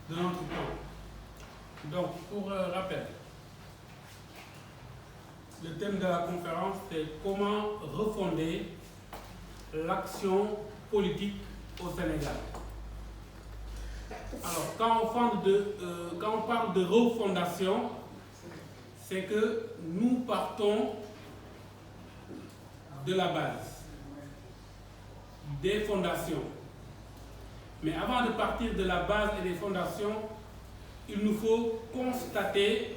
de notre temps. Donc, pour rappel, le thème de la conférence, c'est comment refonder l'action politique au Sénégal. Alors, quand on parle de refondation, c'est que nous partons de la base, des fondations. Mais avant de partir de la base et des fondations, il nous faut constater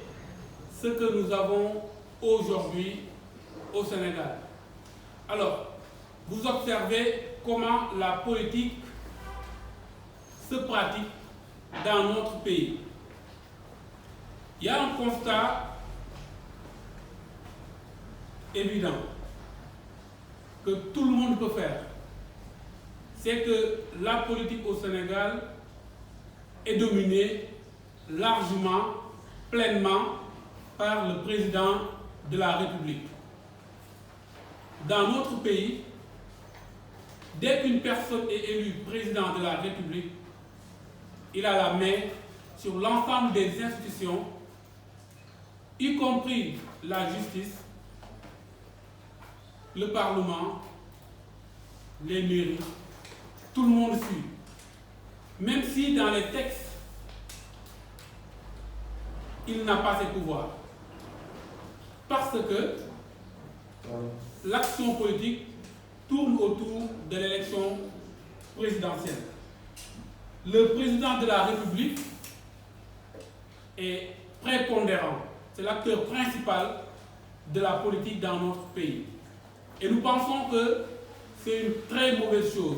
ce que nous avons aujourd'hui au Sénégal. Alors, vous observez comment la politique se pratique dans notre pays. Il y a un constat évident que tout le monde peut faire. C'est que la politique au Sénégal est dominée largement, pleinement par le président de la République. Dans notre pays, dès qu'une personne est élue président de la République, il a la main sur l'ensemble des institutions, y compris la justice, le Parlement, les mairies. Tout le monde suit. Même si dans les textes, il n'a pas ses pouvoirs. Parce que l'action politique tourne autour de l'élection présidentielle. Le président de la République est prépondérant. C'est l'acteur principal de la politique dans notre pays. Et nous pensons que c'est une très mauvaise chose.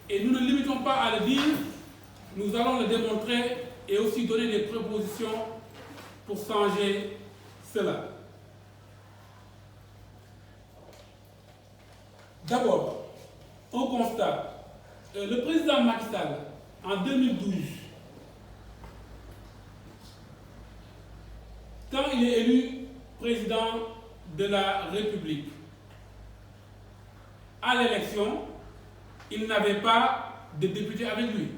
Et nous ne limitons pas à le dire, nous allons le démontrer et aussi donner des propositions pour changer cela. D'abord, on constate, le président Macky Sall, en 2012, quand il est élu président de la République, à l'élection, il n'avait pas de député avec lui.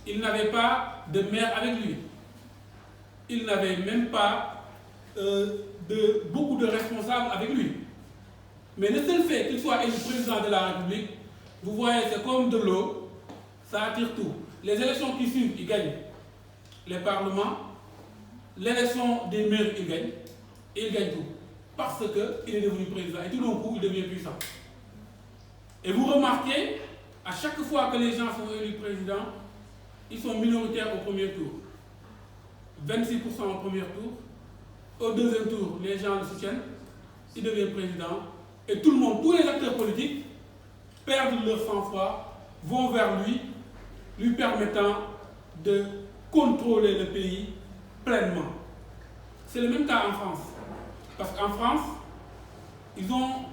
Il n'avait pas de maire avec lui. Il n'avait même pas beaucoup de responsables avec lui. Mais le seul fait qu'il soit élu président de la République, vous voyez, c'est comme de l'eau, ça attire tout. Les élections qui suivent, il gagne les parlements, l'élection des maires, il gagne, et il gagne tout. Parce qu'il est devenu président, et tout d'un coup, il devient puissant. Et vous remarquez, à chaque fois que les gens sont élus président, ils sont minoritaires au premier tour. 26% au premier tour. Au deuxième tour, les gens le soutiennent, il devient président. Et tout le monde, tous les acteurs politiques, perdent leur sang-froid, vont vers lui permettant de contrôler le pays pleinement. C'est le même cas en France. Parce qu'en France, ils ont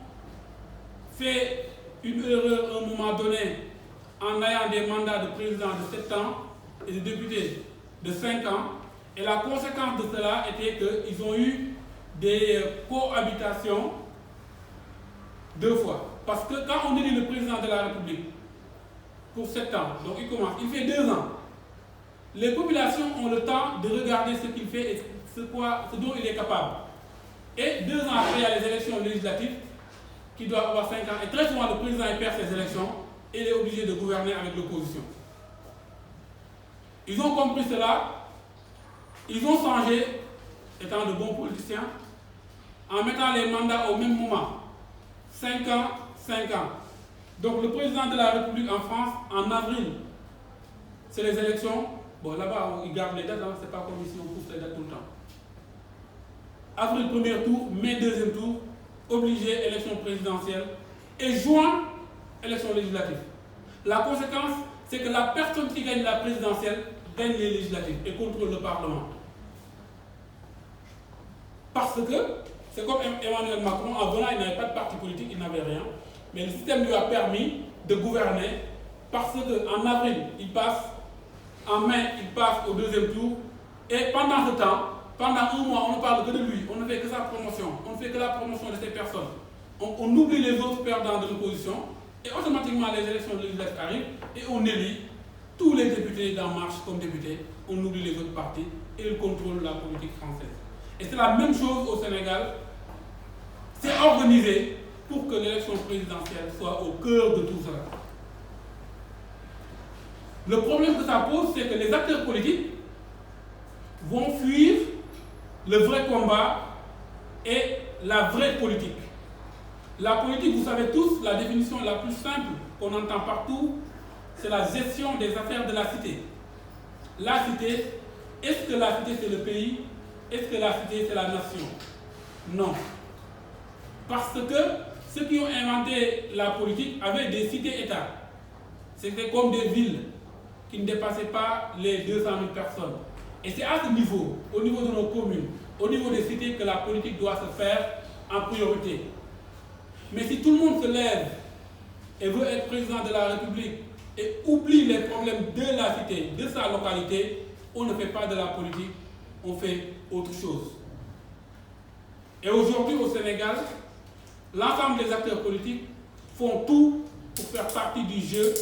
fait une erreur à un moment donné en ayant des mandats de président de 7 ans et de député de 5 ans. Et la conséquence de cela était qu'ils ont eu des cohabitations 2 fois. Parce que quand on élit le président de la République pour 7 ans, donc il fait 2 ans, les populations ont le temps de regarder ce qu'il fait et ce dont il est capable. Et 2 ans après, il y a les élections législatives qui doivent avoir 5 ans. Et très souvent, le président perd ses élections et il est obligé de gouverner avec l'opposition. Ils ont compris cela. Ils ont changé, étant de bons politiciens, en mettant les mandats au même moment. 5 ans, 5 ans. Donc le président de la République en France, en avril, c'est les élections. Bon, là-bas, ils gardent les dates, hein, c'est pas comme ici, on pousse les dates tout le temps. Avril, premier tour, mai, deuxième tour, obligé, élection présidentielle. Et juin, élection législative. La conséquence, c'est que la personne qui gagne la présidentielle gagne les législatives et contrôle le Parlement. Parce que, c'est comme Emmanuel Macron, en venant, il n'avait pas de parti politique, il n'avait rien. Mais le système lui a permis de gouverner parce qu'en avril, il passe, en mai, il passe au deuxième tour. Et pendant ce temps, pendant un mois, on ne parle que de lui, on ne fait que sa promotion, on ne fait que la promotion de ces personnes. On oublie les autres perdants de l'opposition et automatiquement les élections législatives arrivent et on élit tous les députés d'En Marche comme députés, on oublie les autres partis et ils contrôlent la politique française. Et c'est la même chose au Sénégal. C'est organisé pour que l'élection présidentielle soit au cœur de tout cela. Le problème que ça pose, c'est que les acteurs politiques vont fuir le vrai combat et la vraie politique. La politique, vous savez tous, la définition la plus simple qu'on entend partout, c'est la gestion des affaires de la cité. La cité, est-ce que la cité c'est le pays? Est-ce que la cité c'est la nation? Non. Parce que ceux qui ont inventé la politique avaient des cités-États. C'était comme des villes qui ne dépassaient pas les 200 000 personnes. Et c'est à ce niveau, au niveau de nos communes, au niveau des cités que la politique doit se faire en priorité. Mais si tout le monde se lève et veut être président de la République et oublie les problèmes de la cité, de sa localité, on ne fait pas de la politique, on fait autre chose. Et aujourd'hui au Sénégal, l'ensemble des acteurs politiques font tout pour faire partie du jeu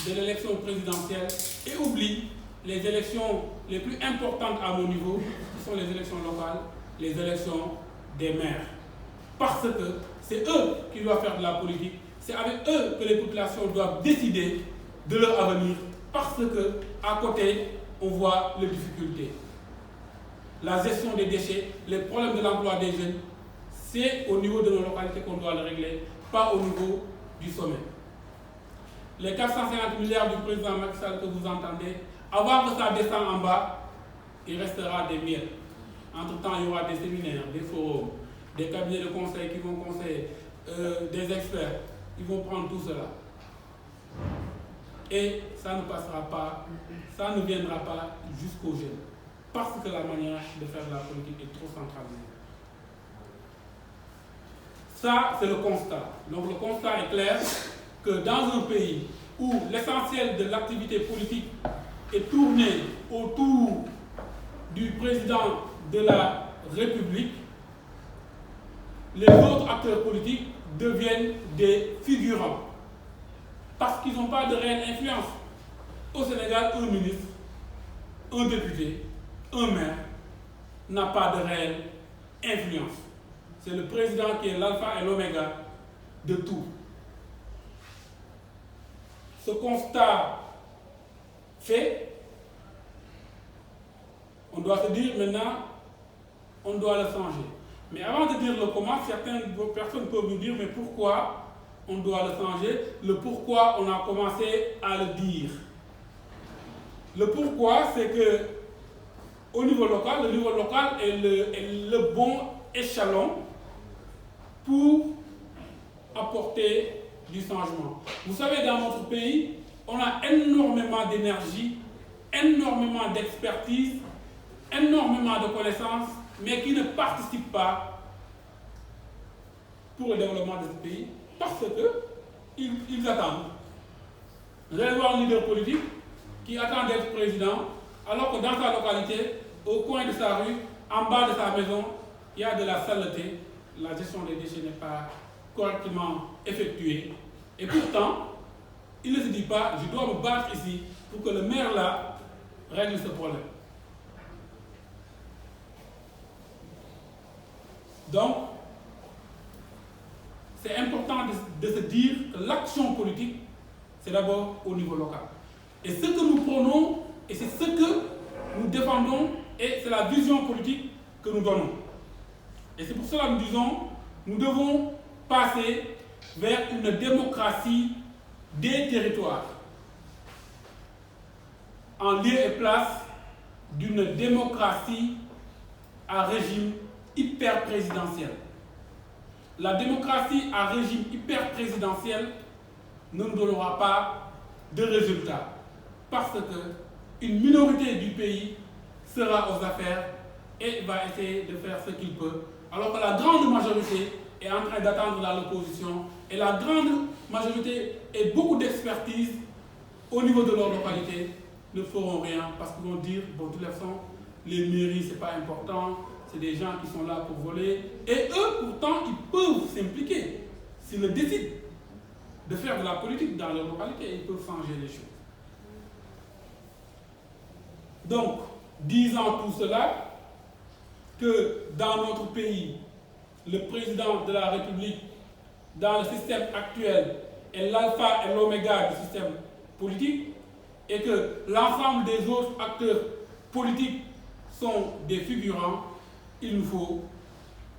de l'élection présidentielle et oublient les élections les plus importantes à mon niveau, qui sont les élections locales, les élections des maires. Parce que c'est eux qui doivent faire de la politique, c'est avec eux que les populations doivent décider de leur avenir, parce que à côté, on voit les difficultés. La gestion des déchets, les problèmes de l'emploi des jeunes, c'est au niveau de nos localités qu'on doit le régler, pas au niveau du sommet. Les 450 milliards du président Macky Sall que vous entendez, avant que ça descende en bas, il restera des miettes. Entre-temps, il y aura des séminaires, des forums, des cabinets de conseil qui vont conseiller, des experts, ils vont prendre tout cela. Et ça ne passera pas, ça ne viendra pas jusqu'aux jeunes. Parce que la manière de faire de la politique est trop centralisée. Ça, c'est le constat. Donc le constat est clair que dans un pays où l'essentiel de l'activité politique est tourné autour du président de la République, les autres acteurs politiques deviennent des figurants. Parce qu'ils n'ont pas de réelle influence. Au Sénégal, un ministre, un député, un maire n'a pas de réelle influence. C'est le président qui est l'alpha et l'oméga de tout. Ce constat fait, on doit se dire maintenant, on doit le changer. Mais avant de dire le comment, certaines personnes peuvent nous dire, mais pourquoi on doit le changer? Le pourquoi, on a commencé à le dire. Le pourquoi, c'est que au niveau local, le niveau local est le bon échelon pour apporter du changement. Vous savez, dans notre pays, on a énormément d'énergie, énormément d'expertise, énormément de connaissances, mais qui ne participent pas pour le développement de ce pays parce qu'ils attendent. Vous allez voir un leader politique qui attend d'être président, alors que dans sa localité, au coin de sa rue, en bas de sa maison, il y a de la saleté, la gestion des déchets n'est pas correctement effectuée. Et pourtant, il ne se dit pas, je dois me battre ici pour que le maire là règle ce problème. Donc, c'est important de se dire que l'action politique, c'est d'abord au niveau local. Et ce que nous prenons, et c'est ce que nous défendons, et c'est la vision politique que nous donnons. Et c'est pour cela que nous disons, nous devons passer vers une démocratie des territoires, en lieu et place d'une démocratie à régime hyper-présidentiel. La démocratie à régime hyper-présidentiel ne nous donnera pas de résultats, parce qu'une minorité du pays sera aux affaires et va essayer de faire ce qu'il peut, alors que la grande majorité est en train d'attendre l'opposition, et la grande majorité et beaucoup d'expertise au niveau de leur localité ne feront rien, parce qu'ils vont dire, bon, de toute façon, les mairies, c'est pas important, c'est des gens qui sont là pour voler, et eux, pourtant, ils peuvent s'impliquer. S'ils décident de faire de la politique dans leur localité, ils peuvent changer les choses. Donc, disant tout cela, que dans notre pays, le président de la République, dans le système actuel, est l'alpha et l'oméga du système politique, et que l'ensemble des autres acteurs politiques sont des figurants, il nous faut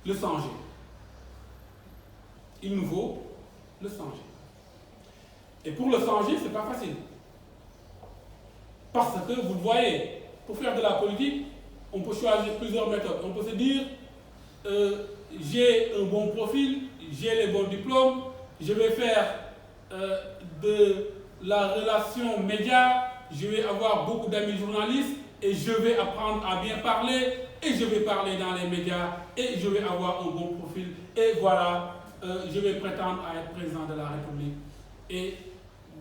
le changer. Il nous faut le changer. Et pour le changer, ce n'est pas facile. Parce que, vous le voyez, pour faire de la politique, on peut choisir plusieurs méthodes. On peut se dire, j'ai un bon profil, j'ai les bons diplômes, je vais faire de la relation média, je vais avoir beaucoup d'amis journalistes et je vais apprendre à bien parler et je vais parler dans les médias et je vais avoir un bon profil et voilà, je vais prétendre à être président de la République et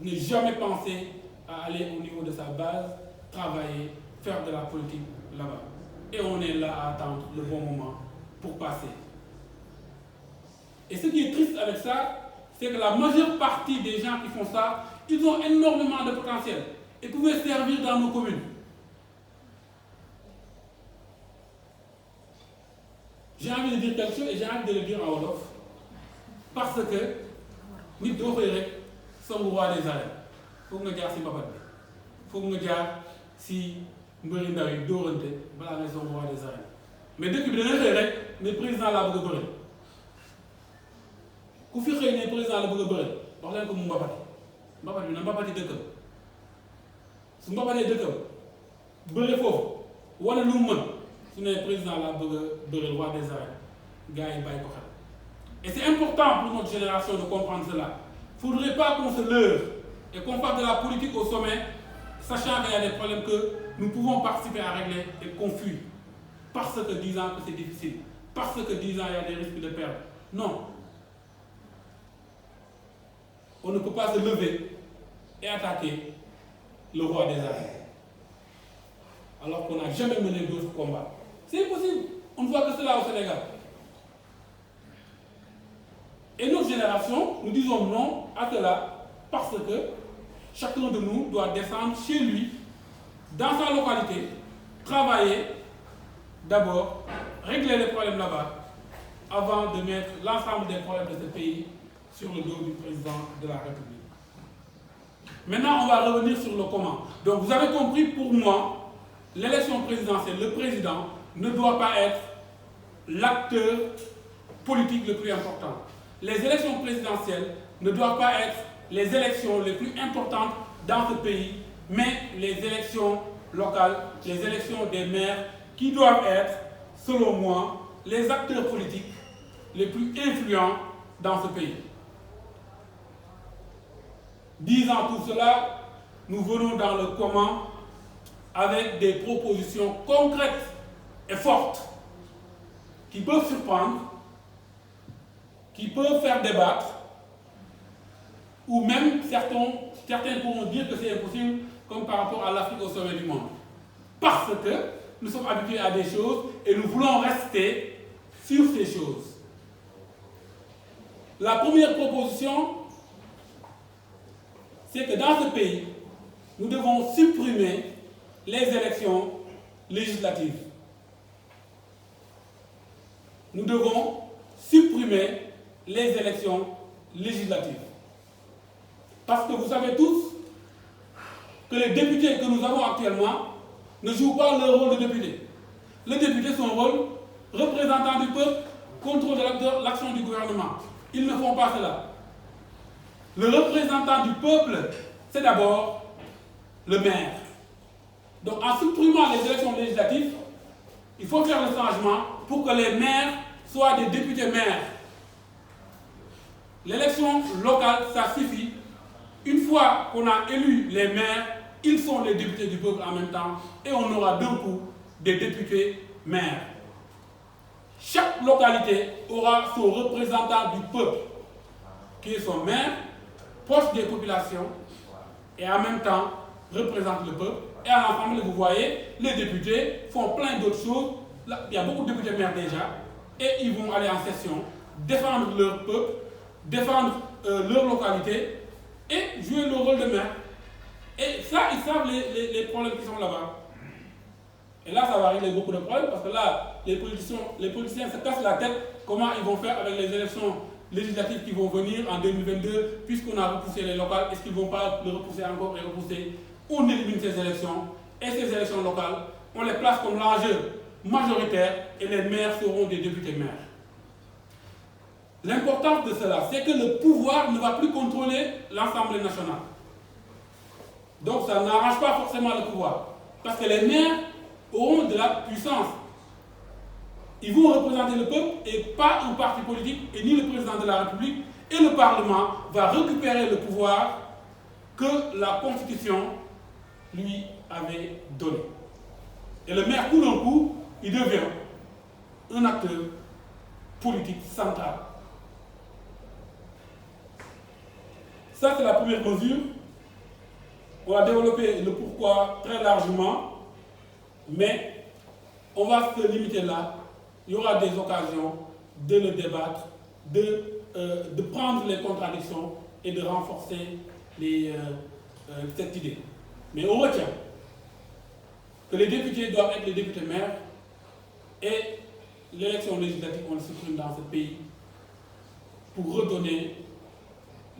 ne jamais penser à aller au niveau de sa base, travailler, faire de la politique là-bas. Et on est là à attendre le bon moment pour passer. Et ce qui est triste avec ça, c'est que la majeure partie des gens qui font ça, ils ont énormément de potentiel et pouvaient servir dans nos communes. J'ai envie de dire quelque chose et j'ai envie de le dire en wolof. Parce que, nit doo xëy rek songu roi des arènes. Foog nga jaar si mbapat bi. Foog nga jaar si mbëri ndaw yi dóorante balaa ngay songu roi des arènes. Mais dëkk bi dana xëy rek ne président laa bëgg a bëri. Ku fi xëy ne président la bëgg a bëri wax leen ko mu mbapati. Mbapat bi na mbapati dëkkam. Su mbapatee dëkkam bëri foofu wane lu mu mën su ne président laa bëgg a bëri roi des arènes gars yi bàyyi ko xel. Et c'est important pour notre génération de comprendre cela. Il ne faudrait pas qu'on se leurre et qu'on fasse de la politique au sommet, sachant qu'il y a des problèmes que nous pouvons participer à régler et qu'on fuit. Parce que disant que c'est difficile, parce que disant qu'il y a des risques de perdre. Non. On ne peut pas se lever et attaquer le roi des arènes. Alors qu'on n'a jamais mené d'autres combats. C'est impossible. On ne voit que cela au Sénégal. Et notre génération, nous disons non à cela parce que chacun de nous doit descendre chez lui, dans sa localité, travailler, d'abord, régler les problèmes là-bas, avant de mettre l'ensemble des problèmes de ce pays sur le dos du président de la République. Maintenant, on va revenir sur le comment. Donc, vous avez compris, pour moi, l'élection présidentielle, le président ne doit pas être l'acteur politique le plus important. Les élections présidentielles ne doivent pas être les élections les plus importantes dans ce pays, mais les élections locales, les élections des maires qui doivent être, selon moi, les acteurs politiques les plus influents dans ce pays. Disant tout cela, nous venons dans le comment avec des propositions concrètes et fortes qui peuvent surprendre, qui peuvent faire débattre, ou même certains pourront dire que c'est impossible, comme par rapport à l'Afrique au sommet du monde. Parce que nous sommes habitués à des choses et nous voulons rester sur ces choses. La première proposition, c'est que dans ce pays, nous devons supprimer les élections législatives. Nous devons supprimer les élections législatives. Parce que vous savez tous que les députés que nous avons actuellement ne jouent pas leur rôle de député. Le député, son rôle, représentant du peuple, contrôle de l'action du gouvernement. Ils ne font pas cela. Le représentant du peuple, c'est d'abord le maire. Donc en supprimant les élections législatives, il faut faire le changement pour que les maires soient des députés maires. L'élection locale, ça suffit. Une fois qu'on a élu les maires, ils sont les députés du peuple en même temps et on aura d'un coup des députés maires. Chaque localité aura son représentant du peuple, qui est son maire, proche des populations et en même temps représente le peuple. Et à l'ensemble, vous voyez, les députés font plein d'autres choses. Là, il y a beaucoup de députés maires déjà et ils vont aller en session, défendre leur peuple, défendre leur localité et jouer le rôle de maire. Et ça, ils savent les problèmes qui sont là-bas. Et là, ça va régler beaucoup de problèmes parce que là, les politiciens se cassent la tête comment ils vont faire avec les élections législatives qui vont venir en 2022, puisqu'on a repoussé les locales. Est-ce qu'ils ne vont pas le repousser encore et repousser? On élimine ces élections. Et ces élections locales, on les place comme l'enjeu majoritaire et les maires seront des députés maires. L'importance de cela, c'est que le pouvoir ne va plus contrôler l'Assemblée nationale. Donc ça n'arrange pas forcément le pouvoir. Parce que les maires auront de la puissance. Ils vont représenter le peuple et pas un parti politique et ni le président de la République. Et le Parlement va récupérer le pouvoir que la Constitution lui avait donné. Et le maire, tout d'un coup, il devient un acteur politique central. Ça, c'est la première mesure. On va développer le pourquoi très largement, mais on va se limiter là. Il y aura des occasions de le débattre, de prendre les contradictions et de renforcer cette idée. Mais on retient que les députés doivent être les députés maires et l'élection législative, on le supprime dans ce pays pour redonner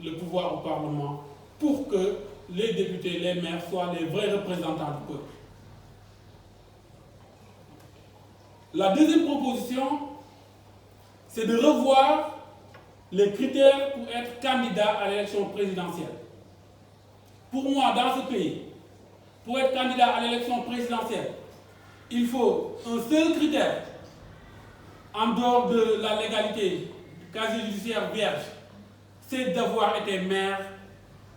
le pouvoir au Parlement pour que les députés, les maires soient les vrais représentants du peuple. La deuxième proposition, c'est de revoir les critères pour être candidat à l'élection présidentielle. Pour moi, dans ce pays, pour être candidat à l'élection présidentielle, il faut un seul critère en dehors de la légalité du casier judiciaire vierge, c'est d'avoir été maire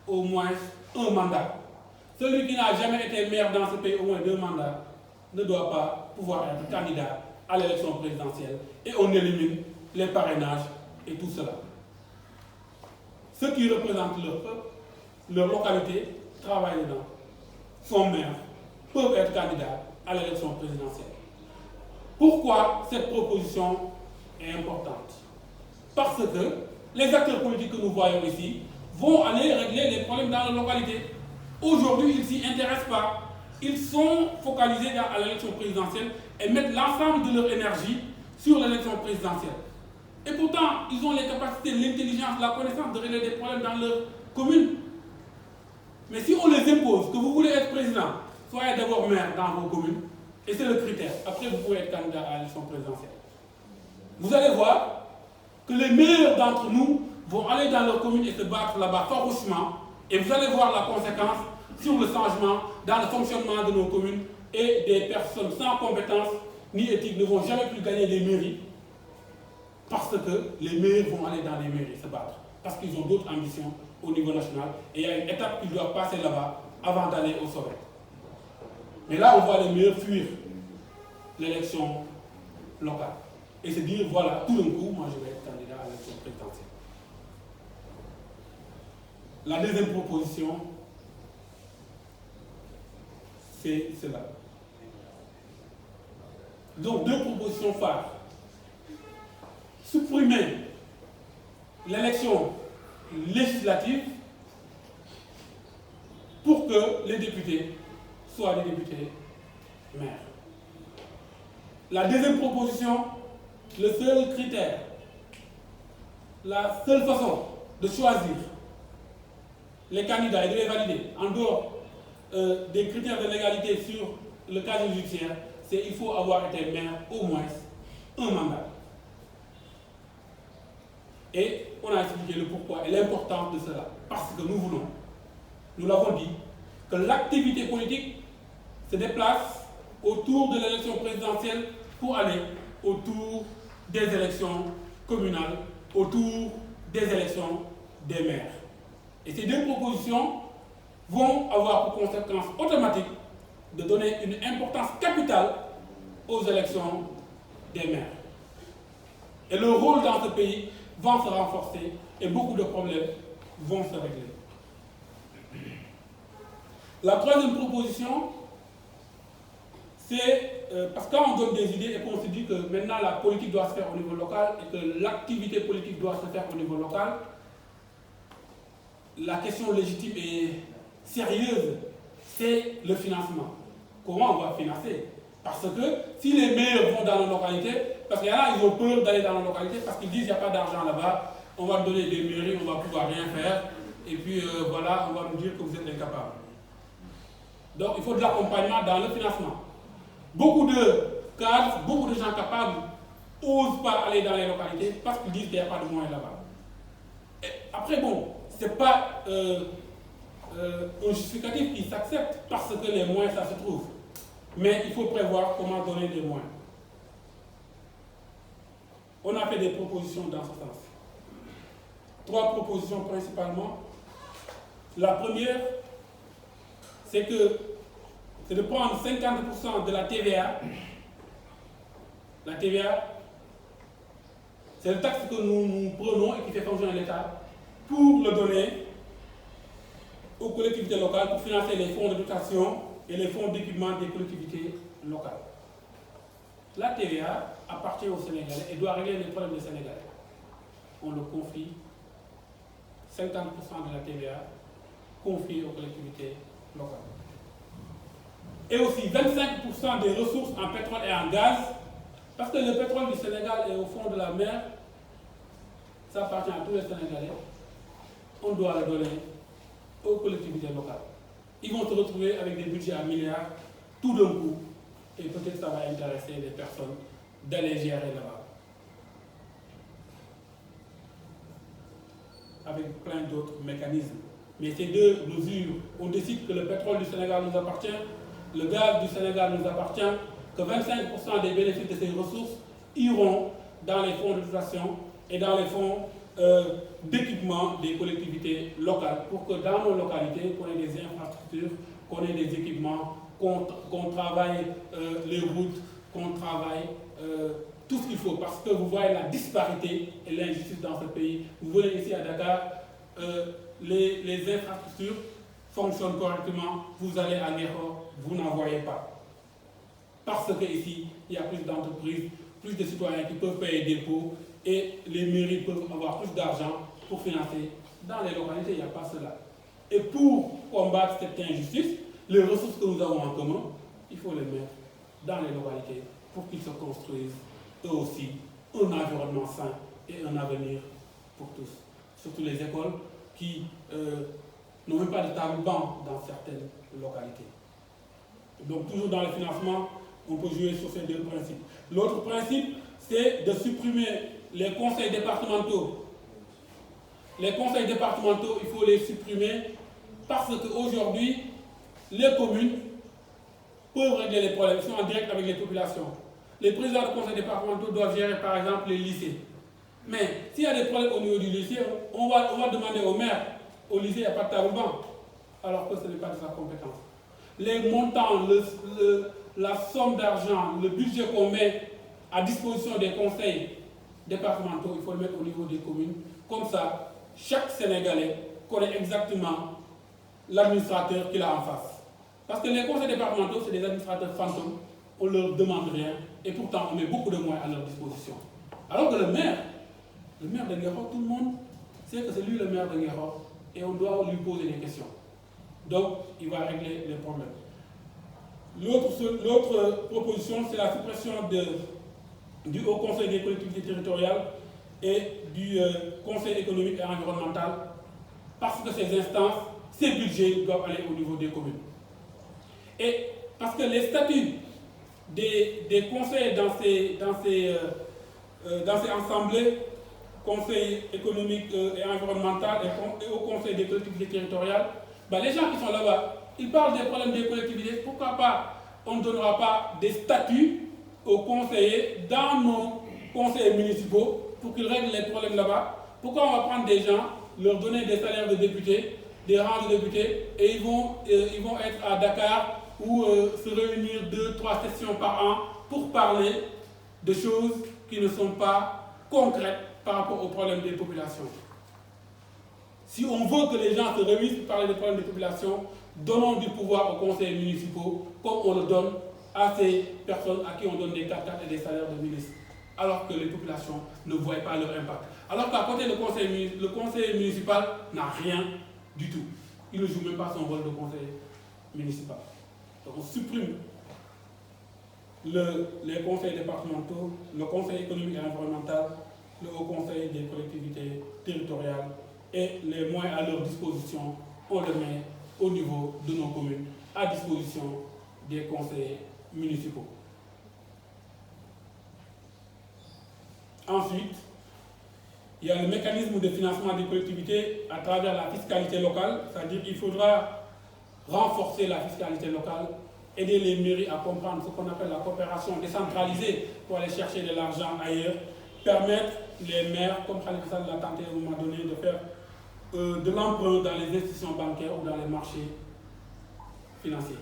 au moins un mandat. Celui qui n'a jamais été maire dans ce pays au moins 2 mandats ne doit pas pouvoir être candidat à l'élection présidentielle et on élimine les parrainages et tout cela. Ceux qui représentent leur peuple, leur localité, travaillent dedans, sont maires, peuvent être candidats à l'élection présidentielle. Pourquoi cette proposition est importante? Parce que les acteurs politiques que nous voyons ici vont aller régler les problèmes dans la localité. Aujourd'hui, ils ne s'y intéressent pas. Ils sont focalisés à l'élection présidentielle et mettent l'ensemble de leur énergie sur l'élection présidentielle. Et pourtant, ils ont les capacités, l'intelligence, la connaissance de régler des problèmes dans leur commune. Mais si on les impose que vous voulez être président, soyez d'abord maire dans vos communes, et c'est le critère. Après, vous pouvez être candidat à l'élection présidentielle. Vous allez voir que les meilleurs d'entre nous vont aller dans leur commune et se battre là-bas farouchement, et vous allez voir la conséquence sur le changement dans le fonctionnement de nos communes, et des personnes sans compétences ni éthique ne vont jamais plus gagner des mairies, parce que les meilleurs vont aller dans les mairies se battre, parce qu'ils ont d'autres ambitions au niveau national, et il y a une étape qu'ils doivent passer là-bas avant d'aller au sommet. Mais là, on voit les meilleurs fuir l'élection locale et se dire, voilà, tout d'un coup, moi je vais être candidat à l'élection présidentielle. La deuxième proposition, c'est cela. Donc, 2 propositions phares. Supprimer l'élection législative pour que les députés soient des députés maires. La deuxième proposition, le seul critère, la seule façon de choisir les candidats et de les valider en dehors des critères de légalité sur le casier judiciaire, c'est qu'il faut avoir été maire au moins un mandat. Et on a expliqué le pourquoi et l'importance de cela. Parce que nous voulons, nous l'avons dit, que l'activité politique se déplace autour de l'élection présidentielle pour aller autour des élections communales, autour des élections des maires. Et ces 2 propositions vont avoir pour conséquence automatique de donner une importance capitale aux élections des maires. Et le rôle dans ce pays va se renforcer et beaucoup de problèmes vont se régler. La troisième proposition, c'est parce que quand on donne des idées et qu'on se dit que maintenant la politique doit se faire au niveau local et que l'activité politique doit se faire au niveau local, la question légitime et sérieuse, c'est le financement. Comment on va financer Parce que si les meilleurs vont dans nos localités, parce qu'il y en a, ils ont peur d'aller dans nos localités parce qu'ils disent qu'il n'y a pas d'argent là-bas, on va donner des mairies, on va pouvoir rien faire, et puis voilà, on va nous dire que vous êtes incapables. Donc il faut de l'accompagnement dans le financement. Beaucoup de cadres, beaucoup de gens capables n'osent pas aller dans les localités parce qu'ils disent qu'il n'y a pas de moyens là-bas. Après, bon, ce n'est pas un justificatif qui s'accepte parce que les moyens, ça se trouve. Mais il faut prévoir comment donner des moyens. On a fait des propositions dans ce sens. 3 propositions principalement. La première, c'est de prendre 50% de la TVA. La TVA, c'est le taxe que nous prenons et qui fait fonctionner l'État pour le donner aux collectivités locales pour financer les fonds de dotation et les fonds d'équipement des collectivités locales. La TVA appartient aux Sénégalais et doit régler les problèmes des Sénégalais. On le confie, 50% de la TVA confiée aux collectivités locales. Et aussi 25% des ressources en pétrole et en gaz, parce que le pétrole du Sénégal est au fond de la mer, ça appartient à tous les Sénégalais, on doit le donner aux collectivités locales. Ils vont se retrouver avec des budgets à milliards, tout d'un coup, et peut-être ça va intéresser les personnes d'aller gérer là-bas. Avec plein d'autres mécanismes. Mais ces 2 mesures, on décide que le pétrole du Sénégal nous appartient, le gaz du Sénégal nous appartient, que 25% des bénéfices de ces ressources iront dans les fonds de dotation et dans les fonds d'équipement des collectivités locales pour que dans nos localités, qu'on ait des infrastructures, qu'on ait des équipements, qu'on travaille les routes, qu'on travaille tout ce qu'il faut. Parce que vous voyez la disparité et l'injustice dans ce pays. Vous venez ici à Dakar, les infrastructures fonctionnent correctement, vous allez à Ngéhor, vous n'en voyez pas. Parce qu'ici, il y a plus d'entreprises, plus de citoyens qui peuvent payer des impôts et les mairies peuvent avoir plus d'argent pour financer. Dans les localités, il n'y a pas cela. Et pour combattre cette injustice, les ressources que nous avons en commun, il faut les mettre dans les localités pour qu'ils se construisent eux aussi un environnement sain et un avenir pour tous. Surtout les écoles qui n'ont même pas de table-banc dans certaines localités. Donc toujours dans le financement, on peut jouer sur ces 2 principes. L'autre principe, c'est de supprimer les conseils départementaux. Les conseils départementaux, il faut les supprimer parce qu'aujourd'hui, les communes peuvent régler les problèmes, ils sont en direct avec les populations. Les présidents de conseils départementaux doivent gérer par exemple les lycées. Mais s'il y a des problèmes au niveau du lycée, on va demander au maire, au lycée, il n'y a pas de table-banc, alors que ce n'est pas de sa compétence. Les montants, la somme d'argent, le budget qu'on met à disposition des conseils départementaux, il faut le mettre au niveau des communes. Comme ça, chaque Sénégalais connaît exactement l'administrateur qu'il a en face. Parce que les conseils départementaux, c'est des administrateurs fantômes, on ne leur demande rien, et pourtant on met beaucoup de moyens à leur disposition. Alors que le maire de Ngéhor, tout le monde sait que c'est lui le maire de Ngéhor, et on doit lui poser des questions. Donc, il va régler les problèmes. L'autre proposition, c'est la suppression du Haut Conseil des collectivités territoriales et du Conseil économique et environnemental, parce que ces instances, ces budgets doivent aller au niveau des communes. Et parce que les statuts des conseils dans ces assemblées, Conseil économique et environnemental et au Conseil des collectivités territoriales, les gens qui sont là-bas, ils parlent des problèmes des collectivités. Pourquoi pas on ne donnera pas des statuts aux conseillers dans nos conseils municipaux pour qu'ils règlent les problèmes là-bas? Pourquoi on va prendre des gens, leur donner des salaires de députés, des rangs de députés, et ils vont être à Dakar ou se réunir 2-3 sessions par an pour parler de choses qui ne sont pas concrètes par rapport aux problèmes des populations. Si on veut que les gens se réunissent pour parler des problèmes des populations, donnons du pouvoir aux conseils municipaux comme on le donne à ces personnes à qui on donne des 4x4 et des salaires de ministres, alors que les populations ne voient pas leur impact. Alors qu'à côté, le conseil municipal n'a rien du tout. Il ne joue même pas son rôle de conseil municipal. Donc on supprime les conseils départementaux, le conseil économique et environnemental, le haut conseil des collectivités territoriales et les moyens à leur disposition, on les met au niveau de nos communes, à disposition des conseillers municipaux. Ensuite, il y a le mécanisme de financement des collectivités à travers la fiscalité locale, c'est-à-dire qu'il faudra renforcer la fiscalité locale, aider les mairies à comprendre ce qu'on appelle la coopération décentralisée pour aller chercher de l'argent ailleurs, permettre les maires, comme Khalifa Sall l'a tenté à un moment donné, de faire de l'emprunt dans les institutions bancaires ou dans les marchés financiers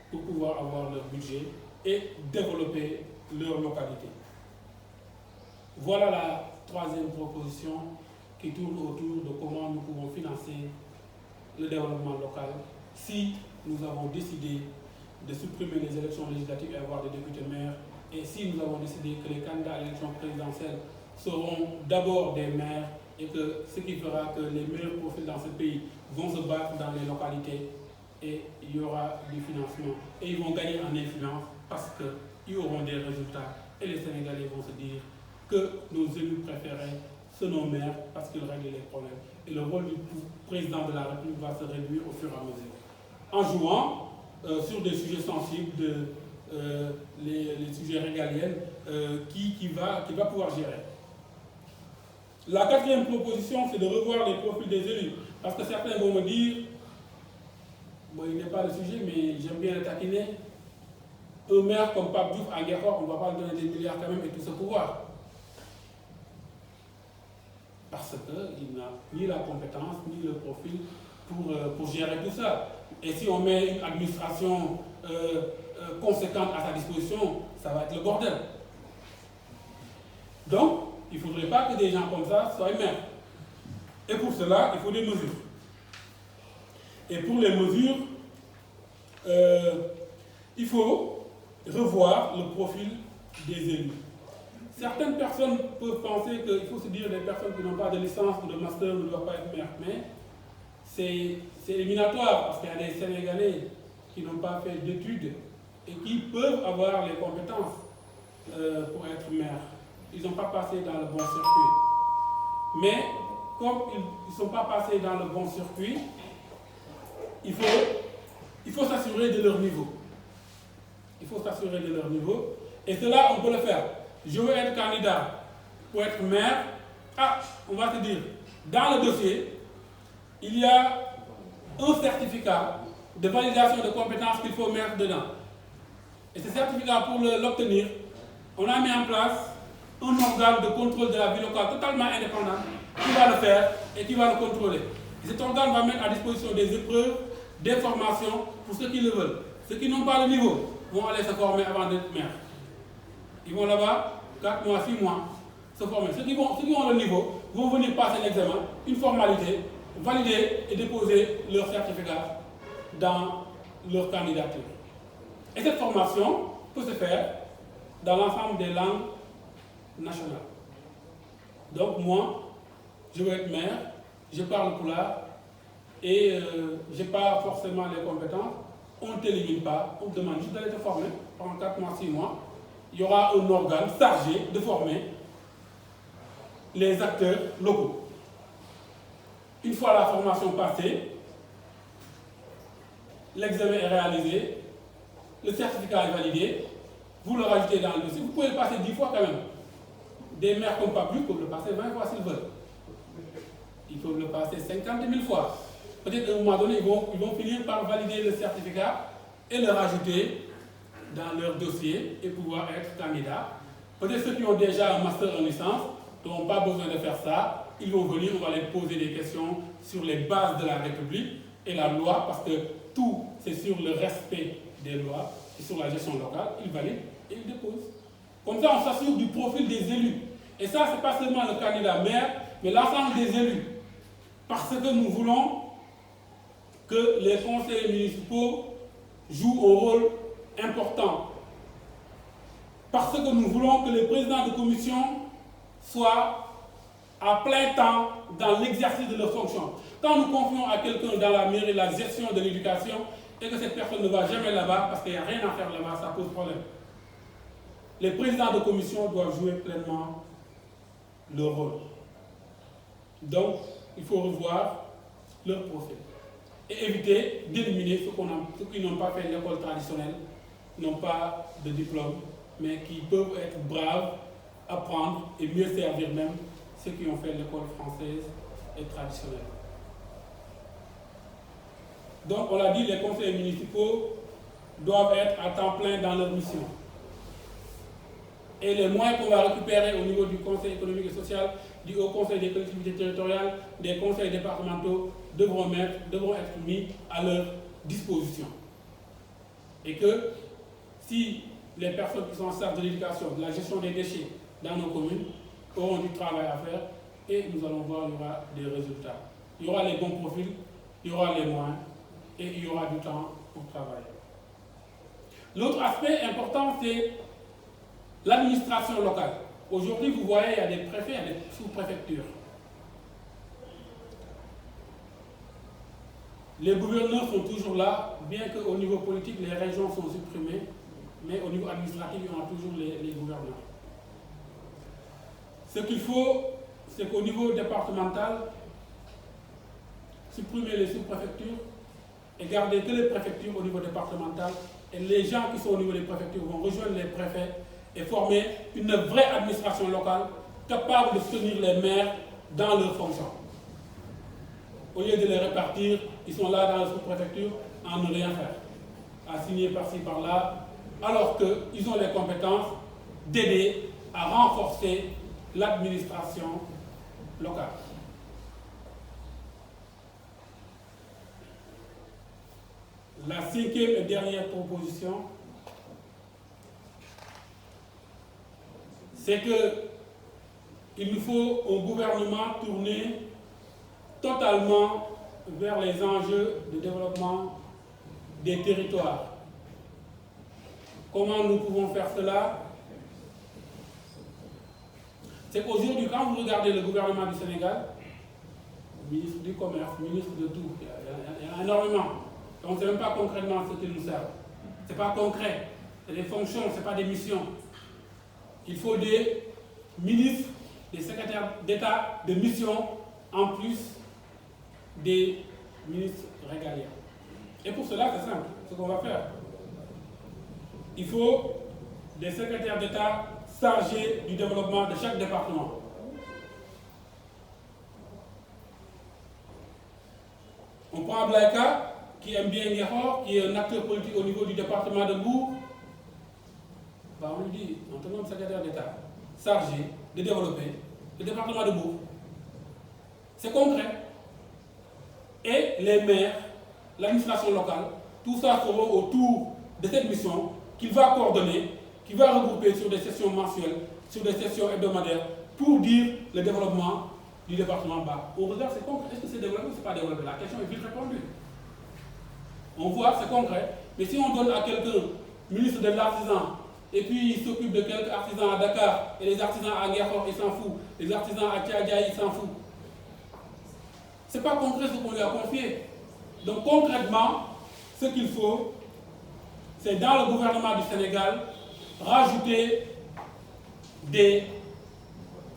pour pouvoir avoir leur budget et développer leur localité. Voilà la troisième proposition qui tourne autour de comment nous pouvons financer le développement local si nous avons décidé de supprimer les élections législatives et avoir des députés maires, et si nous avons décidé que les candidats à l'élection présidentielle seront d'abord des maires, et que ce qui fera que les meilleurs profils dans ce pays vont se battre dans les localités et il y aura du financement. Et ils vont gagner en influence parce qu'ils auront des résultats et les Sénégalais vont se dire que nos élus préférés sont nos maires parce qu'ils règlent les problèmes. Et le rôle du président de la République va se réduire au fur et à mesure. En jouant sur des sujets sensibles, les sujets régaliens qui va pouvoir gérer. La quatrième proposition, c'est de revoir les profils des élus. Parce que certains vont me dire, bon, il n'est pas le sujet, mais j'aime bien le taquiner. Un maire comme Pape Diouf à Guerre, on ne va pas lui donner des milliards quand même et tout ce pouvoir. Parce qu'il n'a ni la compétence, ni le profil pour gérer tout ça. Et si on met une administration conséquente à sa disposition, ça va être le bordel. Donc, il ne faudrait pas que des gens comme ça soient maires. Et pour cela, il faut des mesures. Et pour les mesures, il faut revoir le profil des élus. Certaines personnes peuvent penser qu'il faut se dire que les personnes qui n'ont pas de licence ou de master ne doivent pas être maires. Mais c'est éliminatoire parce qu'il y a des Sénégalais qui n'ont pas fait d'études et qui peuvent avoir les compétences pour être maires. Ils n'ont pas passé dans le bon circuit. Mais comme ils ne sont pas passés dans le bon circuit, il faut s'assurer de leur niveau. Il faut s'assurer de leur niveau. Et cela, on peut le faire. Je veux être candidat pour être maire. Ah, on va te dire, dans le dossier, il y a un certificat de validation de compétences qu'il faut mettre dedans. Et ce certificat, pour l'obtenir, on a mis en place un organe de contrôle de la vie locale totalement indépendant qui va le faire et qui va le contrôler. Et cet organe va mettre à disposition des épreuves, des formations pour ceux qui le veulent. Ceux qui n'ont pas le niveau vont aller se former avant d'être maire. Ils vont là-bas, 4 mois, 6 mois, se former. Ceux qui ont le niveau vont venir passer l'examen, une formalité, valider et déposer leur certificat dans leur candidature. Et cette formation peut se faire dans l'ensemble des langues nationales. Donc moi, je veux être maire, je parle pulaar et je n'ai pas forcément les compétences. On ne t'élimine pas, on te demande juste d'aller te former pendant 4 mois, 6 mois. Il y aura un organe chargé de former les acteurs locaux. Une fois la formation passée, l'examen est réalisé, le certificat est validé, vous le rajoutez dans le dossier. Vous pouvez le passer 10 fois quand même. Des maires comme Pape Diouf peuvent le passer 20 fois s'ils veulent. Ils peuvent le passer 50 000 fois. Peut-être à un moment donné, ils vont finir par valider le certificat et le rajouter dans leur dossier et pouvoir être candidat. Peut-être ceux qui ont déjà un master en licence n'auront pas besoin de faire ça. Ils vont venir, on va les poser des questions sur les bases de la République et la loi, parce que tout, c'est sur le respect des lois et sur la gestion locale. Ils valident et ils déposent. Comme ça, on s'assure du profil des élus. Et ça, ce n'est pas seulement le candidat maire, mais l'ensemble des élus. Parce que nous voulons que les conseillers municipaux jouent un rôle important. Parce que nous voulons que les présidents de commission soient à plein temps dans l'exercice de leurs fonctions. Quand nous confions à quelqu'un dans la mairie la gestion de l'éducation, et que cette personne ne va jamais là-bas parce qu'il n'y a rien à faire là-bas, ça pose problème. Les présidents de commission doivent jouer pleinement leur rôle. Donc, il faut revoir leur profil et éviter d'éliminer ceux qui n'ont pas fait l'école traditionnelle, n'ont pas de diplôme, mais qui peuvent être braves, apprendre et mieux servir même ceux qui ont fait l'école française et traditionnelle. Donc, on l'a dit, les conseillers municipaux doivent être à temps plein dans leur mission. Et les moyens qu'on va récupérer au niveau du Conseil économique et social, du Haut Conseil des collectivités territoriales, des conseils départementaux, devront être mis à leur disposition. Et que si les personnes qui sont en charge de l'éducation, de la gestion des déchets dans nos communes auront du travail à faire, et nous allons voir, il y aura des résultats. Il y aura les bons profils, il y aura les moyens, et il y aura du temps pour travailler. L'autre aspect important, c'est l'administration locale. Aujourd'hui, vous voyez, il y a des préfets, il y a des sous-préfectures. Les gouverneurs sont toujours là, bien qu'au niveau politique, les régions sont supprimées, mais au niveau administratif, il y aura toujours les gouverneurs. Ce qu'il faut, c'est qu'au niveau départemental, supprimer les sous-préfectures et garder que les préfectures au niveau départemental. Et les gens qui sont au niveau des préfectures vont rejoindre les préfets et former une vraie administration locale capable de soutenir les maires dans leurs fonctions. Au lieu de les répartir, ils sont là dans la sous-préfecture à ne rien faire, à signer par-ci, par-là, alors qu'ils ont les compétences d'aider à renforcer l'administration locale. La cinquième et dernière proposition, c'est qu'il nous faut un gouvernement tourné totalement vers les enjeux de développement des territoires. Comment nous pouvons faire cela? C'est qu'aujourd'hui, quand vous regardez le gouvernement du Sénégal, ministre du Commerce, ministre de tout, il y en a énormément. On ne sait même pas concrètement ce qu'ils nous servent. Ce n'est pas concret. C'est des fonctions, ce n'est pas des missions. Il faut des ministres, des secrétaires d'État de mission, en plus des ministres régaliens. Et pour cela, c'est simple, ce qu'on va faire. Il faut des secrétaires d'État chargés du développement de chaque département. On prend Ablaïka, qui aime bien Nguéhor, qui est un acteur politique au niveau du département de Mbour. On lui dit, en tant que secrétaire d'État, chargé de développer le département de Mbour. C'est concret. Et les maires, l'administration locale, tout ça seront autour de cette mission qu'il va coordonner, qu'il va regrouper sur des sessions mensuelles, sur des sessions hebdomadaires, pour dire le développement du département bas. On regarde, c'est concret. Est-ce que c'est développé ou c'est pas développé? La question est vite répondue. On voit, c'est concret. Mais si on donne à quelqu'un, ministre de l'artisan, et puis il s'occupe de quelques artisans à Dakar, et les artisans à Nguéhor, il s'en fout. Les artisans à Tchadjaï, il s'en fout. Ce n'est pas concret ce qu'on lui a confié. Donc concrètement, ce qu'il faut, c'est dans le gouvernement du Sénégal, rajouter des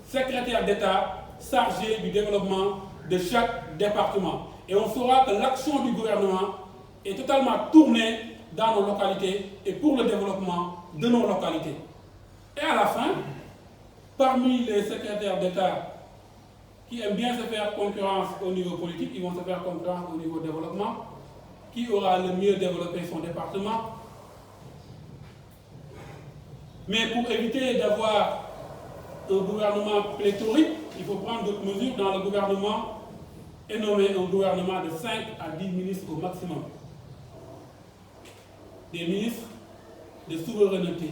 secrétaires d'État chargés du développement de chaque département. Et on saura que l'action du gouvernement est totalement tournée dans nos localités et pour le développement de nos localités. Et à la fin, parmi les secrétaires d'État qui aiment bien se faire concurrence au niveau politique, ils vont se faire concurrence au niveau développement. Qui aura le mieux développé son département? Mais pour éviter d'avoir un gouvernement pléthorique, il faut prendre d'autres mesures dans le gouvernement et nommer un gouvernement de 5 à 10 ministres au maximum. Des ministres de souveraineté.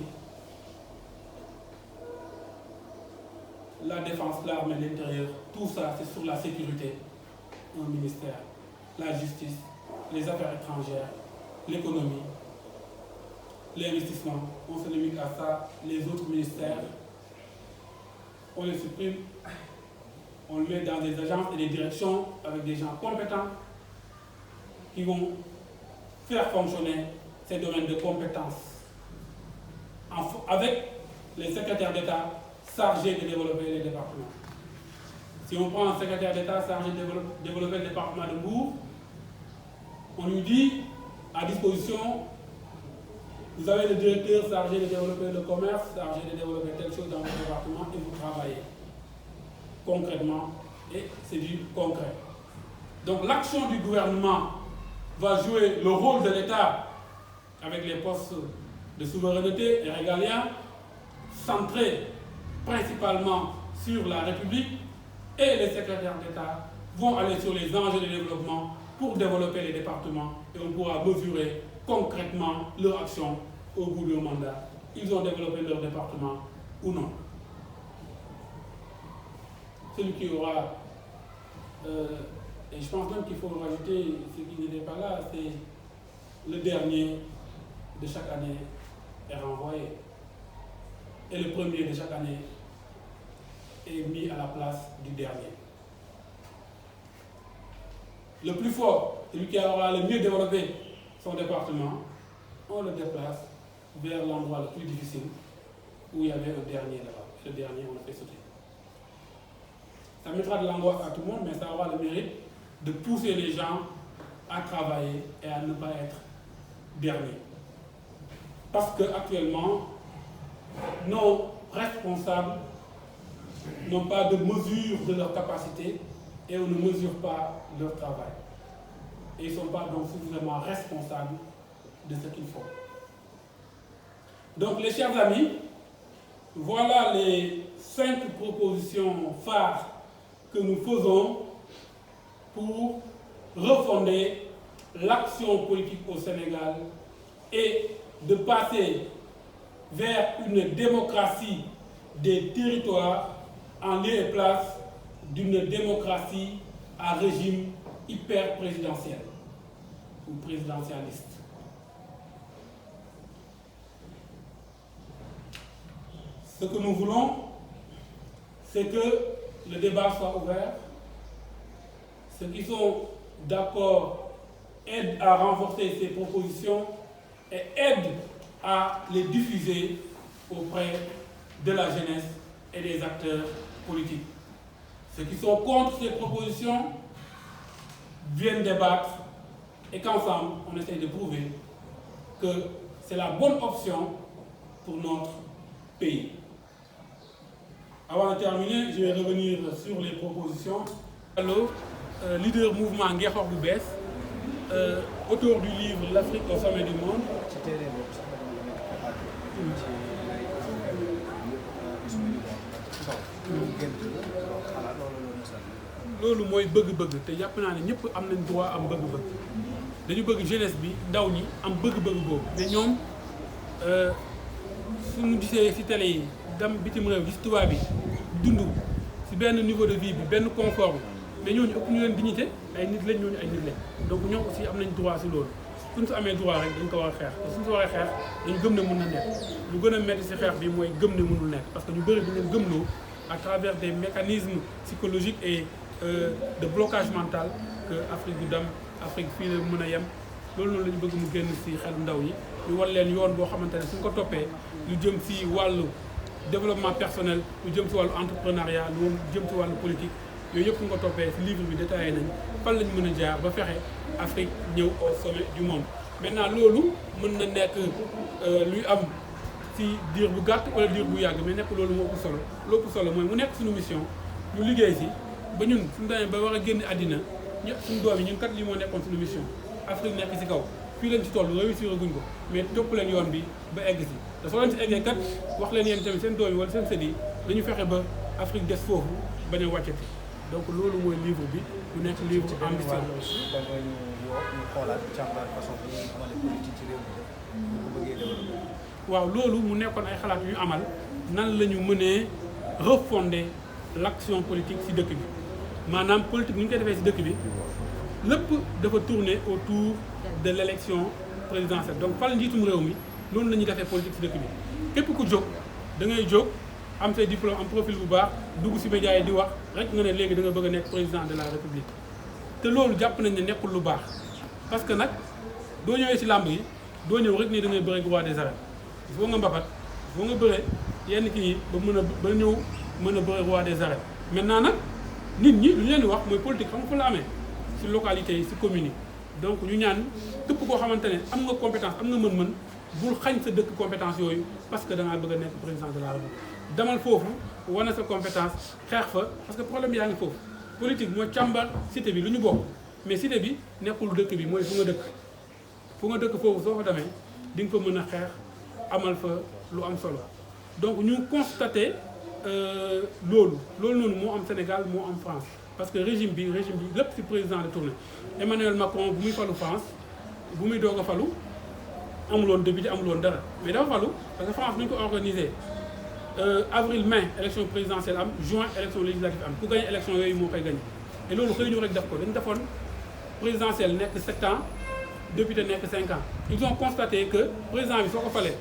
La défense, l'armée, l'intérieur, tout ça c'est sur la sécurité. Un ministère. La justice, les affaires étrangères, l'économie, l'investissement. On se limite à ça. Les autres ministères, on les supprime. On les met dans des agences et des directions avec des gens compétents qui vont faire fonctionner ces domaines de compétences avec les secrétaires d'État chargés de développer les départements. Si on prend un secrétaire d'État chargé de développer le département de Mbour, on lui dit à disposition, vous avez le directeur chargé de développer le commerce, chargé de développer telle chose dans votre département et vous travaillez concrètement et c'est du concret. Donc l'action du gouvernement va jouer le rôle de l'État avec les postes de souveraineté et régaliens centrés principalement sur la République et les secrétaires d'État vont aller sur les enjeux de développement pour développer les départements et on pourra mesurer concrètement leur action au bout du mandat. Ils ont développé leur département ou non. Celui qui aura, et je pense même qu'il faut rajouter ce qui n'était pas là, c'est le dernier de chaque année est renvoyé. Et le premier de chaque année est mis à la place du dernier. Le plus fort, celui qui aura le mieux développé son département, on le déplace vers l'endroit le plus difficile où il y avait un dernier là-bas. Le dernier, on le fait sauter. Ça mettra de l'angoisse à tout le monde, mais ça aura le mérite de pousser les gens à travailler et à ne pas être dernier. Parce qu'actuellement, nos responsables n'ont pas de mesure de leur capacité et on ne mesure pas leur travail. Et ils ne sont pas donc suffisamment responsables de ce qu'ils font. Donc les chers amis, voilà les 5 propositions phares que nous faisons pour refonder l'action politique au Sénégal et de passer vers une démocratie des territoires en lieu et place d'une démocratie à régime hyper présidentiel ou présidentialiste. Ce que nous voulons, c'est que le débat soit ouvert. Ceux qui sont d'accord aident à renforcer ces propositions et aident à les diffuser auprès de la jeunesse et des acteurs politiques. Ceux qui sont contre ces propositions viennent débattre et qu'ensemble, on essaie de prouver que c'est la bonne option pour notre pays. Avant de terminer, je vais revenir sur les propositions. Allo, leader mouvement Ngexox bu bees, auteur du livre L'Afrique au sommet du monde. loolu mooy bëgg-bëgg te jàpp naa ne ñëpp am nañ droit am bëgg-bëgg dañu bëgg jeunesse bi ndaw ñi am bëgg-bëgg boobu mais ñoom suñu gisee ci télé yi dem bitim réew gis tubaab bi dund ci benn niveau de vie bi benn confort bi mais ñooñu ëpp ñu leen dignité ay nit lañ ñooñu ay nit lañ donc ñoom aussi am nañ droit ci loolu suñ su amee droit rek dañ ko war a xeex te suñ su waree xeex dañu gëm ne mën na nekk lu gën a metti ci xeex bi mooy gëm ne mënul nekk parce que ñu bëri dañ leen gëmloo à travers des mécanismes psychologiques et de blocage mental que Afrique du dem Afrique fii la mën a yem loolu noonu la ñu bëgg mu génn ci xelu ndaw yi ñu war leen yoon boo xamante ne suñ ko toppee lu jëm ci wàllu développement personnel lu jëm ci wàllu entrepreneuriat lu jëm ci wàllu politique yooyu yëpp nga toppee ci livre bi détaillé nañ fan lañ mën a jaar ba fexe Afrique ñëw au sommet du monde. Maintenant loolu mën na nekk luy am ci diir bu gàtt wala diir bu yàgg mais nekk loolu moo ëpp solo lu ëpp solo mooy mu nekk suñu mission ñu liggéey ci ba ñun suñu demee ba war a génn àddina ñëpp suñu doom yi ñun kat lii moo nekkoon suñu mission Afrique nekk ci kaw fii leen ci toll réussir guñ ko mais topp leen yoon bi ba egg ci te soo leen ci eggee kat wax leen yéen tamit seen doom yi wala seen sët yi dañu fexe ba Afrique des foofu bañ a wàccati donc loolu mooy livre bi mu nekk livre ambitieux. waaw loolu mu nekkoon ay xalaat yu ñu amal nan la ñu mënee refonder l'action politique ci dëkk bi maanaam politique ni ñu koy defee ci dëkk bi lépp dafa tourner autour de l'élection présidentielle donc fal njiitum réew mi noonu la ñuy defee politique ci dëkk bi képp ku jóg da ngay jóg am say diplôme am profil bu baax dugg ci médias yi di wax rek nga ne léegi da nga bëgg a nekk président de la république te loolu jàpp nañ ne nekkul lu baax parce que nag doo ñëwee ci làmb yi doo ñëw rek nii da ngay bëre roi des arènes il faut nga mbapat il faut nga bëre yenn kii yi ba ñëw mën a bëre roi des arènes. maintenant nag nit ñi lu ñu leen di wax mooy politique xam nga fa la amee ci localité yi ci communes yi donc ñu ñaan képp koo xamante ne am nga compétence am nga mën-mën bul xañ sa dëkk compétence yooyu parce que da ngaa bëgg a nekk président de la République demal foofu wane sa compétence xeex fa parce que problème yaa ngi foofu politique mooy càmbar cité bi lu ñu bokk mais cité bi nekkul dëkk bi mooy fu nga dëkk foofu soo fa demee di nga fa mën a xeex amal fa lu am solo donc ñu constaté loolu noonu moo am Sénégal moo am France parce que régime bi lépp ci président de tournée Emmanuel Macron bu muy falu France bu muy doog a falu amuloon député amuloon dara mais dafa falu parce que France nu ñu ko organisé avril mai élection présidentielle am juin élection législative am ku gagné élection yooyu moo koy gagné et loolu xëy ñu rek def ko dañu defoon présidentielle nekk 7 ans député nekk 5 ans ils ont constaté que président bi soo ko falee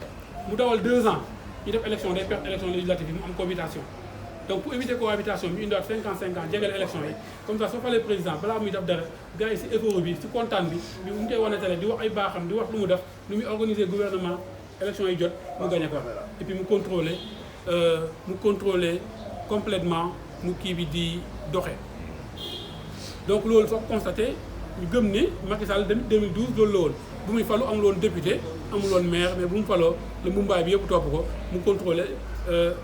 mu dawal 2 ans ñu def élection day perte élection législative yi mu am cohabitation donc pour éviter cohabitation bi ñu indiwaat 5 ans jégal élection yi comme ça soo falee président balaa muy def dara gars yi si euphorie bi si kontaan bi mu koy wane télé di wax ay baaxam di wax lu mu def lu muy organiser gouvernement élection yi jot mu gagné ko et puis mu contrôler complètement mu kii bi di doxee donc loolu soo constaté ñu gëm ne Macky Sall 2012 loolu la woon bu muy falu amul woon député amul woon maire mais bu mu faloo le Mumbaay bi yëpp topp ko mu contrôler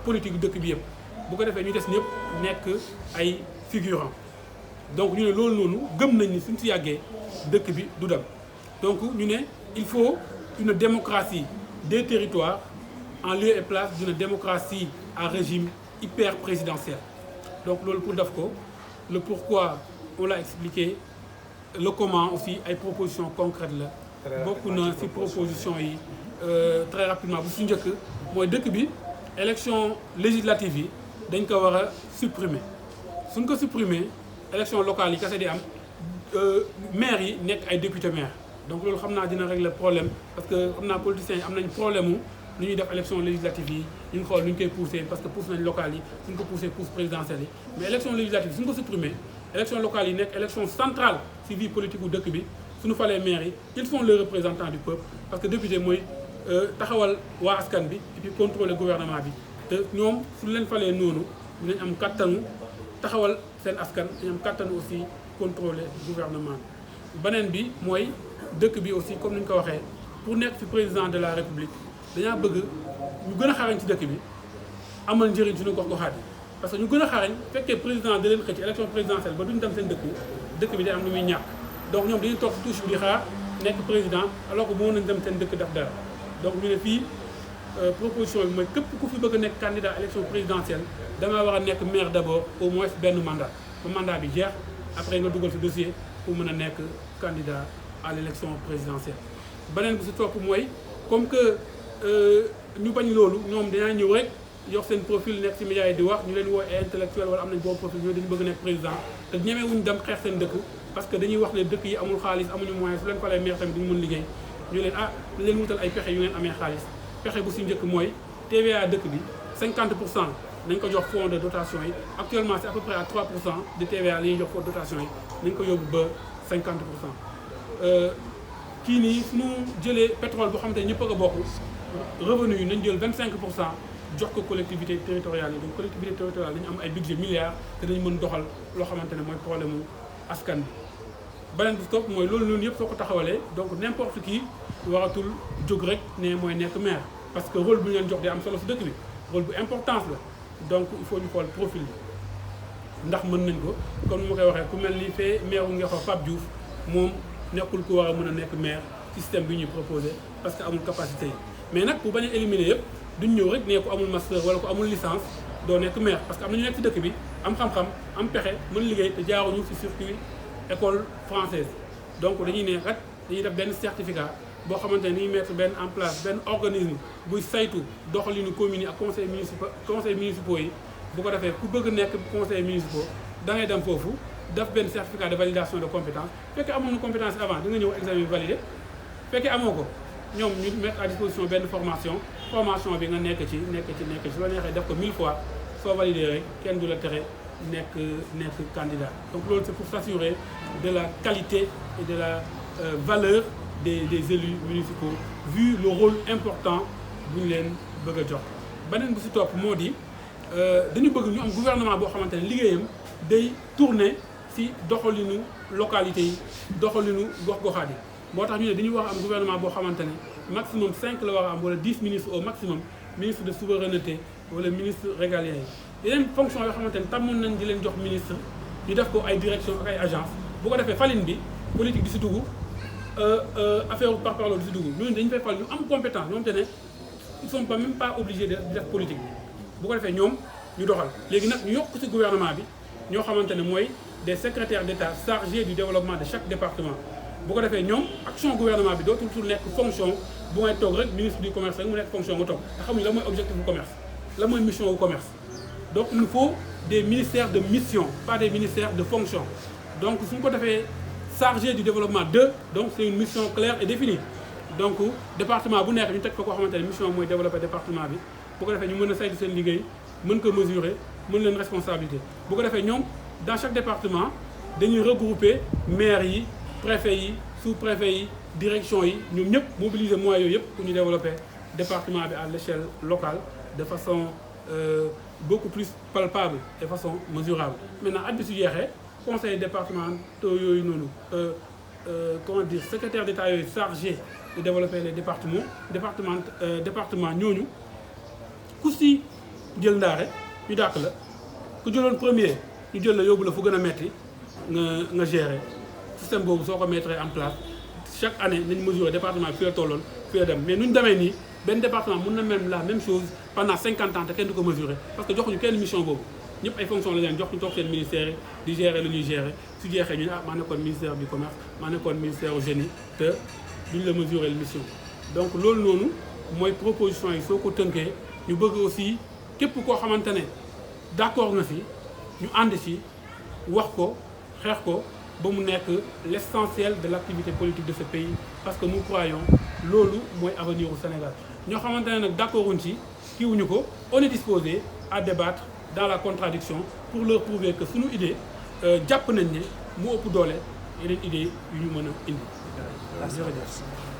politique dëkk bi yëpp bu ko defee ñu des ñëpp nekk ay figurants donc ñu ne loolu noonu gëm nañ ni suñ si yàggee dëkk bi du dem donc ñu ne il faut une démocratie des territoires en lieu et place d'une démocratie à régime hyper présidentiel donc loolu pour def ko le pourquoi on l'a expliqué le comment aussi ay propositions concrètes la bokk na ci propositions yi très rapidement bu su njëkk mooy dëkk bi élection législative yi dañ ko war a supprimer suñ ko supprimer élection locale yi kese di am maire yi nekk ay député maire donc loolu xam naa dina régler problème parce que xam naa politiciens yi am nañ problème mu nu ñuy def élection législative yi ñu ngi xool nu ñu koy poussé parce que pousse nañ locales yi suñ ko poussé pousse présidentielle yi mais élection législative suñ ko supprimer élection locale yi nekk élection centrale ci vie politique u dëkk bi suñu falee maire yi ils sont les représentants du peuple parce que député mooy taxawal waa askan bi et puis contrôler gouvernement bi te ñoom suñu leen falee noonu dinañ am kattanu taxawal seen askan dinañ am kattanu aussi contrôler gouvernement bi beneen bi mooy dëkk bi aussi comme ni ñu ko waxee pour nekk ci président de la république dañaa bëgg ñu gën a xarañ ci dëkk bi amal njëriñ suñu gox-goxaat yi parce que ñu gën a xarañ fekkee président da leen xëcc élection présidentielle ba duñ dem seen dëkk bi day am lu muy ñàkk donc ñoom dañuy toog touche bi di xaar nekk président alors que moo nañ dem seen dëkk def dara donc ñu ne fii proposition bi mooy képp ku fi bëgg a nekk candidat élection présidentielle dangaa war a nekk maire d'abord au moins benn mandat ba mandat bi jeex après nga dugal ci dossier pour mën a nekk candidat à l'élection présidentielle beneen bi si topp mooy comme que ñu bañ loolu ñoom dañaa ñëw rek yox seen profil nekk ci médias yi di wax ñu leen woo intellectuel wala am nañ boobu profil ñoo dañu bëgg nekk président te ñemewuñ dem xeex seen dëkk parce que dañuy wax ne dëkk yi amul xaalis amuñu moyen su leen falee maire tamit duñu mën liggéey ñu leen dañ leen wutal ay pexe yu ngeen amee xaalis pexe bu si njëkk mooy TVA dëkk bi 50% nañ ko jox fonds de dotation yi actuellement c'est à peu près à 3% de TVA la ñuy jox fonds de dotation yi nañ ko yóbbu ba 50%. kii nii suñu jëlee pétrole boo xamante ne ñëpp a ko bokk revenu yi nañ jël 25% jox ko collectivité territoriale yi donc collectivité territoriale dañu am ay budget milliards te dañu mën doxal loo xamante ne mooy problème mu askan bi. beneen bi topp mooy loolu noonu yëpp soo ko taxawalee donc n'importe qui waratul jóg rek ne mooy nekk maire parce que rôle bu ñu leen jox day am solo si dëkk bi rôle bu importance la donc il faut ñu xool profil bi ndax mën nañ ko comme ni ma koy waxee ku mel ni fee maire wu nga wax Pape Diouf moom nekkul ku war a mën a nekk maire système bi ñuy proposé parce que amul capacité yi mais nag pour bañ a éliminer yëpp duñ ñëw rek ne ku amul master wala ku amul licence doo nekk maire parce que am na ñu nekk ci dëkk bi am xam-xam am pexe mën liggéey te jaaruñu ci circuit école française donc dañuy ne kat dañuy def benn certificat boo xamante ne dañuy mettre benn en place benn organisme buy saytu doxalinu communes yi ak conseil municipaux yi bu ko defee ku bëgg nekk conseil municipaux da ngay dem foofu def benn certificat de validation de compétence fekkee amoon na compétence avant da nga ñëw examen validé fekkee amoo ko ñoom ñu mettre à disposition benn formation bi nga nekk ci su la neexee def ko 1000 fois soo validé rek kenn du la tere nekk candidat donc loolu c'est pour s'assurer de la qualité et de la valeur des élus municipaux vu le rôle important bu ñu leen bëgg a jox. beneen bu si topp moo di dañu bëgg ñu am gouvernement boo xamante ne liggéeyam day tourner si doxalinu localité yi doxalinu gox-goxaat yi moo tax ñu ne dañuy wax am gouvernement boo xamante ne maximum 5 la war a am wala 10 ministres au maximum ministre de souveraineté wala ministre régalien yi yeneen fonction yoo xamante ne tàmmoon nañ di leen jox ministre ñu def ko ay direction ak ay agence bu ko defee falin bi politique di si dugg affaire par parlo di si dugg ñooñu dañu fay fal ñu am compétence ñoom te ne ils sont pas même pas obligés de def politique bu ko defee ñoom ñu doxal léegi nag ñu yokk ci gouvernement bi ñoo xamante ne mooy des secrétaires d'État chargés du développement de chaque département bu ko defee ñoom action gouvernement bi dootul nekk fonction bu ngay toog rek ministre du commerce rek mu nekk fonction nga toog te xamuñu la mooy objectif du commerce la mooy mission wu commerce donc il nous faut des ministères de mission pas des ministères de fonction donc suñu ko defee chargé du développement donc c'est une mission claire et définie donc département bu nekk ñu teg fa koo xamante ne mission mooy développer département bi bu ko defee ñu mën a saytu seen liggéey mën ko mesurer mën leen responsabilité bu ko defee ñoom dans chaque département dañuy regrouper maires yi préfets yi sous-préfets yi direction yi ñoom ñëpp mobiliser moyens yooyu yëpp pour ñu développer département bi à l'échelle locale de façon beaucoup plus palpable et façon mesurable. Maintenant at bi su jeexee conseil départementaux yooyu noonu comment dire secrétaire d'État yooyu chargé de développer les département ñooñu ku si jël ndaare ñu dàq la ku jëloon premier ñu jël la yóbbu la fu gën a metti nga gérer système boobu soo ko mettre en place chaque année nañ mesurer département bi fi la tolloon fi la dem mais nu ñu demee nii benn département mun na même la même chose pendant 50 ans te kenn du ko mesurer parce que joxuñu kenn mission boobu ñëpp ay fonction la leen jox ñu toog seen ministère yi di gérer lu ñuy gérer su jeexee ñu ne maa nekkoon ministère du commerce maa nekkoon ministère au génie te duñ la mesurer mission donc loolu noonu mooy proposition yi soo ko tënkee ñu bëgg aussi képp koo xamante ne d'accord nga si ñu ànd ci wax ko xeex ko ba mu nekk l'essentiel de l'activité politique de ce pays parce que nous croyons loolu mooy avenir au Sénégal ñoo xamante ne nag d'accorduñ ci kiiwuñu ko on est disposé à débattre dans la contradiction pour leur prouver que suñu idée jàpp nañ ne mu ëpp doole yeneen idée yu ñu mën a indi.